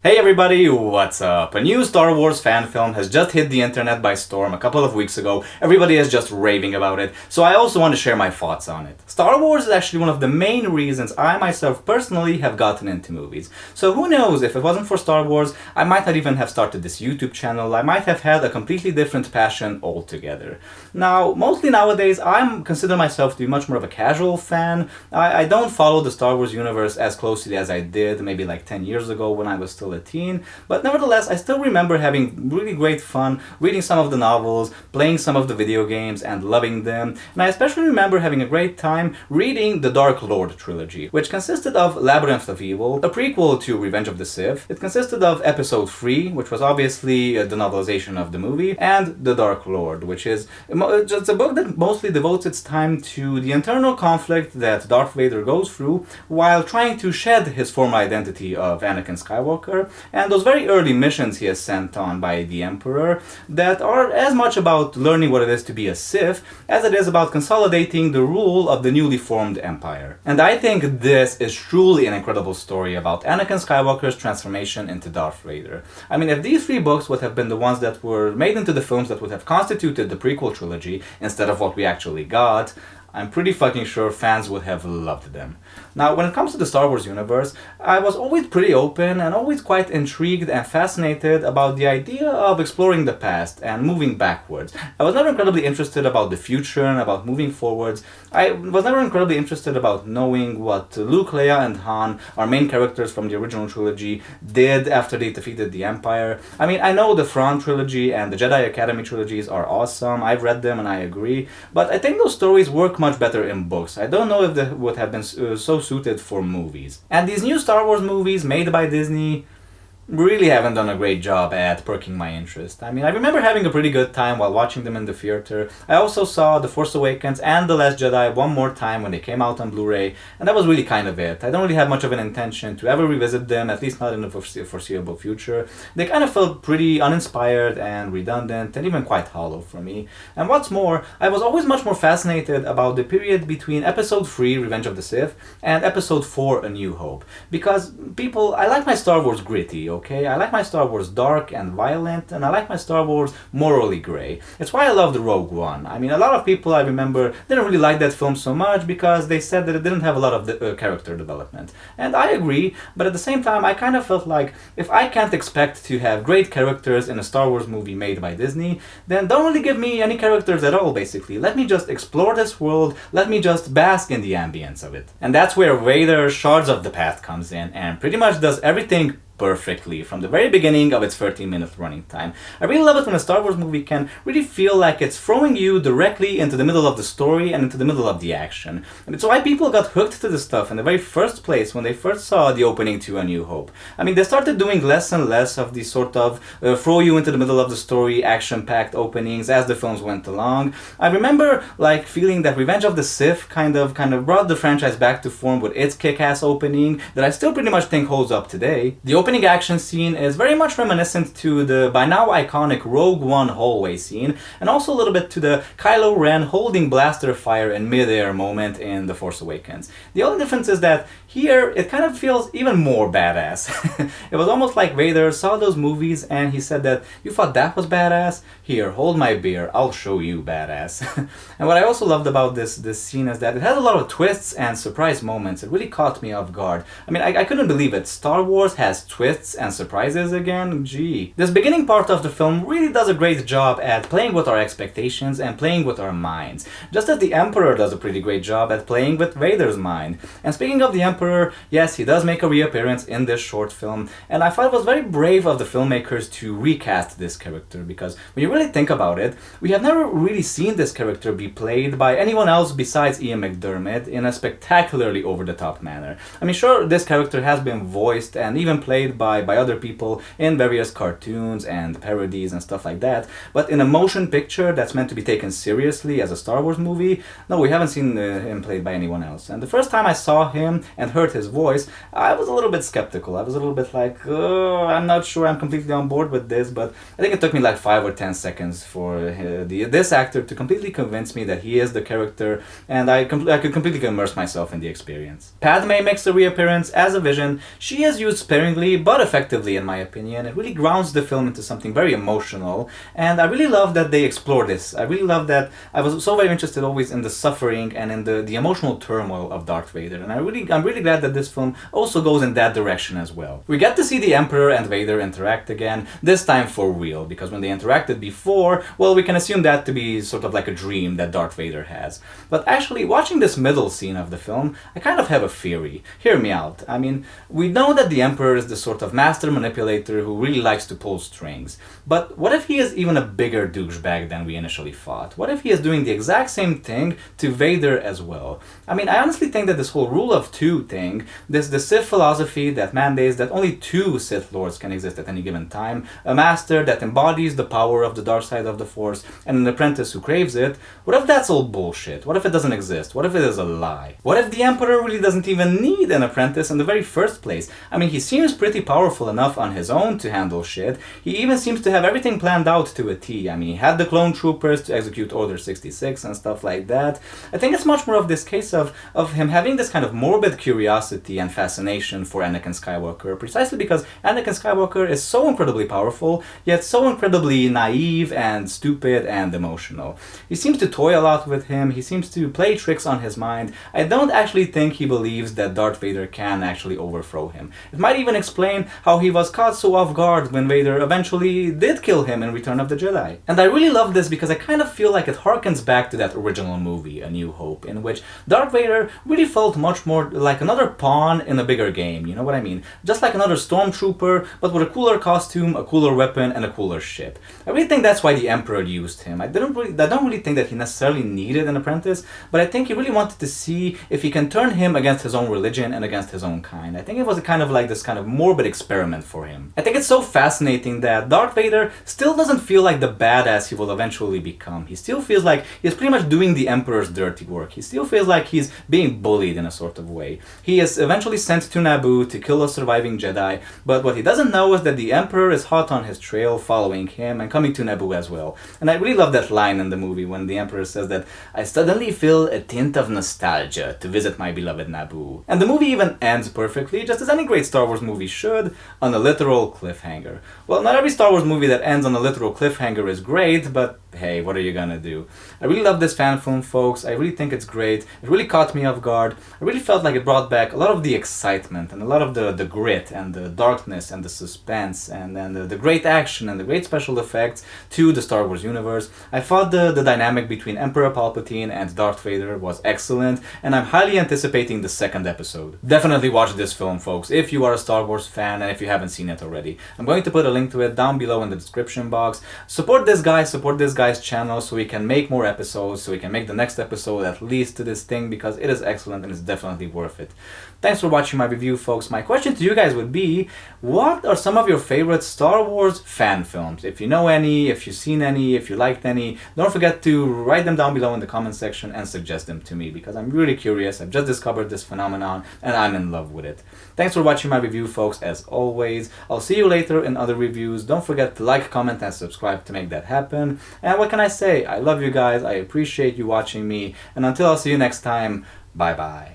Hey everybody, what's up? A new Star Wars fan film has just hit the internet by storm a couple of weeks ago. Everybody is just raving about it, so I also want to share my thoughts on it. Star Wars is actually one of the main reasons I myself personally have gotten into movies. So who knows, if it wasn't for Star Wars, I might not even have started this YouTube channel, I might have had a completely different passion altogether. Now, mostly nowadays, I consider myself to be much more of a casual fan. I don't follow the Star Wars universe as closely as I did maybe like 10 years ago when I was still a teen, but nevertheless I still remember having really great fun reading some of the novels, playing some of the video games and loving them, and I especially remember having a great time reading the Dark Lord trilogy, which consisted of Labyrinth of Evil, a prequel to Revenge of the Sith. It consisted of Episode 3, which was obviously the novelization of the movie, and The Dark Lord, which is just a book that mostly devotes its time to the internal conflict that Darth Vader goes through while trying to shed his former identity of Anakin Skywalker, and those very early missions he is sent on by the Emperor that are as much about learning what it is to be a Sith as it is about consolidating the rule of the newly formed Empire. And I think this is truly an incredible story about Anakin Skywalker's transformation into Darth Vader. I mean, if these three books would have been the ones that were made into the films that would have constituted the prequel trilogy instead of what we actually got, I'm pretty fucking sure fans would have loved them. Now, when it comes to the Star Wars universe, I was always pretty open and always quite intrigued and fascinated about the idea of exploring the past and moving backwards. I was never incredibly interested about the future and about moving forwards. I was never incredibly interested about knowing what Luke, Leia, and Han, our main characters from the original trilogy, did after they defeated the Empire. I mean, I know the Thrawn trilogy and the Jedi Academy trilogies are awesome. I've read them and I agree, but I think those stories work much better in books. I don't know if they would have been so suited for movies. And these new Star Wars movies made by Disney really haven't done a great job at perking my interest. I mean, I remember having a pretty good time while watching them in the theater. I also saw The Force Awakens and The Last Jedi one more time when they came out on Blu-ray, and that was really kind of it. I don't really have much of an intention to ever revisit them, at least not in the foreseeable future. They kind of felt pretty uninspired and redundant and even quite hollow for me. And what's more, I was always much more fascinated about the period between Episode 3, Revenge of the Sith, and Episode 4, A New Hope. Because I like my Star Wars gritty, okay? I like my Star Wars dark and violent, and I like my Star Wars morally grey. It's why I love the Rogue One. I mean, a lot of people, I remember, didn't really like that film so much because they said that it didn't have a lot of character development. And I agree, but at the same time, I kind of felt like if I can't expect to have great characters in a Star Wars movie made by Disney, then don't really give me any characters at all, basically. Let me just explore this world, let me just bask in the ambience of it. And that's where Vader Shards of the Past comes in and pretty much does everything perfectly from the very beginning of its 13-minute running time. I really love it when a Star Wars movie can really feel like it's throwing you directly into the middle of the story and into the middle of the action. And it's why people got hooked to this stuff in the very first place when they first saw the opening to A New Hope. I mean, they started doing less and less of these sort of throw you into the middle of the story, action-packed openings as the films went along. I remember like feeling that Revenge of the Sith kind of brought the franchise back to form with its kick-ass opening that I still pretty much think holds up today. The opening action scene is very much reminiscent to the by now iconic Rogue One hallway scene, and also a little bit to the Kylo Ren holding blaster fire in midair moment in The Force Awakens. The only difference is that here it kind of feels even more badass. It was almost like Vader saw those movies and he said that, "You thought that was badass? Here, hold my beer, I'll show you badass." And what I also loved about this scene is that it has a lot of twists and surprise moments. It really caught me off guard. I mean, I couldn't believe it. Star Wars has twists and surprises again? Gee. This beginning part of the film really does a great job at playing with our expectations and playing with our minds. Just as the Emperor does a pretty great job at playing with Vader's mind. And speaking of the Emperor, yes, he does make a reappearance in this short film, and I thought it was very brave of the filmmakers to recast this character, because when you really think about it, we have never really seen this character be played by anyone else besides Ian McDiarmid in a spectacularly over-the-top manner. I mean, sure, this character has been voiced and even played by other people in various cartoons and parodies and stuff like that, but in a motion picture that's meant to be taken seriously as a Star Wars movie, no, we haven't seen him played by anyone else. And the first time I saw him and and heard his voice, I was a little bit skeptical. I was a little bit like, I'm not sure I'm completely on board with this, but I think it took me like 5 or 10 seconds for this actor to completely convince me that he is the character, and I could completely immerse myself in the experience. Padme makes a reappearance as a vision. She is used sparingly, but effectively in my opinion. It really grounds the film into something very emotional, and I really love that they explore this. I really love that I was so very interested always in the suffering and in the emotional turmoil of Darth Vader, and I'm really glad that this film also goes in that direction as well. We get to see the Emperor and Vader interact again, this time for real, because when they interacted before, well, we can assume that to be sort of like a dream that Darth Vader has. But actually, watching this middle scene of the film, I kind of have a theory. Hear me out. I mean, we know that the Emperor is the sort of master manipulator who really likes to pull strings, but what if he is even a bigger douchebag than we initially thought? What if he is doing the exact same thing to Vader as well? I mean, I honestly think that this whole rule of two thing, the Sith philosophy that mandates that only two Sith Lords can exist at any given time, a master that embodies the power of the dark side of the Force, and an apprentice who craves it, what if that's all bullshit? What if it doesn't exist? What if it is a lie? What if the Emperor really doesn't even need an apprentice in the very first place? I mean, he seems pretty powerful enough on his own to handle shit. He even seems to have everything planned out to a T. I mean, he had the clone troopers to execute Order 66 and stuff like that. I think it's much more of this case of him having this kind of morbid curiosity and fascination for Anakin Skywalker, precisely because Anakin Skywalker is so incredibly powerful, yet so incredibly naive and stupid and emotional. He seems to toy a lot with him, he seems to play tricks on his mind. I don't actually think he believes that Darth Vader can actually overthrow him. It might even explain how he was caught so off guard when Vader eventually did kill him in Return of the Jedi. And I really love this because I kind of feel like it harkens back to that original movie, A New Hope, in which Darth Vader really felt much more like another pawn in a bigger game, you know what I mean? Just like another stormtrooper, but with a cooler costume, a cooler weapon, and a cooler ship. I really think that's why the Emperor used him. I don't really think that he necessarily needed an apprentice, but I think he really wanted to see if he can turn him against his own religion and against his own kind. I think it was a kind of like this kind of morbid experiment for him. I think it's so fascinating that Darth Vader still doesn't feel like the badass he will eventually become. He still feels like he's pretty much doing the Emperor's dirty work. He still feels like he's being bullied in a sort of way. He is eventually sent to Naboo to kill a surviving Jedi, but what he doesn't know is that the Emperor is hot on his trail, following him and coming to Naboo as well. And I really love that line in the movie when the Emperor says that, "I suddenly feel a tint of nostalgia to visit my beloved Naboo." And the movie even ends perfectly, just as any great Star Wars movie should, on a literal cliffhanger. Well, not every Star Wars movie that ends on a literal cliffhanger is great, but hey, what are you gonna do? I really love this fan film, folks. I really think it's great. It really caught me off guard. I really felt like it brought back a lot of the excitement and a lot of the grit and the darkness and the suspense and then the great action and the great special effects to the Star Wars universe. I thought the dynamic between Emperor Palpatine and Darth Vader was excellent, and I'm highly anticipating the second episode. Definitely watch this film, folks, if you are a Star Wars fan and if you haven't seen it already. I'm going to put a link to it down below in the description box. Support this guy's channel so we can make more episodes, so we can make the next episode at least to this thing, because it is excellent and it's definitely worth it. Thanks for watching my review, folks. My question to you guys would be, what are some of your favorite Star Wars fan films? If you know any, if you've seen any, if you liked any, don't forget to write them down below in the comment section and suggest them to me, because I'm really curious. I've just discovered this phenomenon and I'm in love with it. Thanks for watching my review, folks, as always. I'll see you later in other reviews. Don't forget to like, comment, and subscribe to make that happen. And what can I say? I love you guys. I appreciate you watching me. And until I'll see you next time, bye-bye.